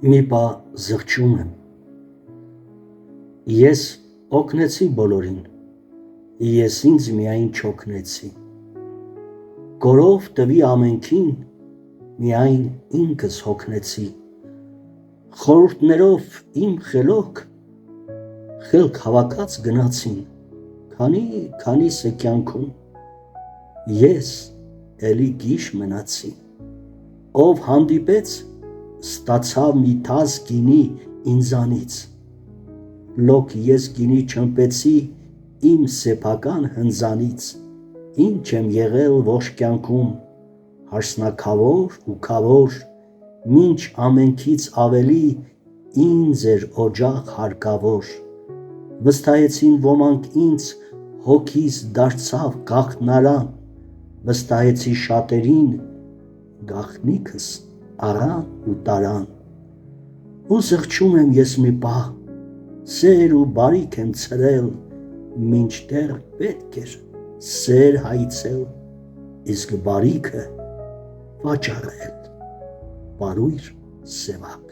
Մի բա զղջում եմ. ես օգնեցի բոլորին, ես ինձ միայն չօգնեցի, գորով տվի ամենքին, միայն ինքս հոգնեցի, խորհուրդներով իմ խելոք հավաքած գնացին, քանիս է կյանքում, ես էլի գիշ մնացի, ով հանդիպեց, ստացավ մի թաս գինի ինձանից, լոկ ես գինի չըմպեցի իմ սեփական հնձանից, ինչ եմ եղել ողջ կյանքում, հարսնաքավոր ու քավոր, մինչ ամենքից ավելի ինձ էր օջախ հարկավոր, վստահեցին ոմանք ինձ, հոգիս դարձավ գաղտնարան, վստահեցի շատերին, գաղտնիքս առան ու տարան, ու զղջում եմ ես մի պահ, սեր ու բարիք եմ ցրել, մինչդեռ պետք էր սեր հայցել, իսկ բարիքը վաճառել, պարույր սևակ։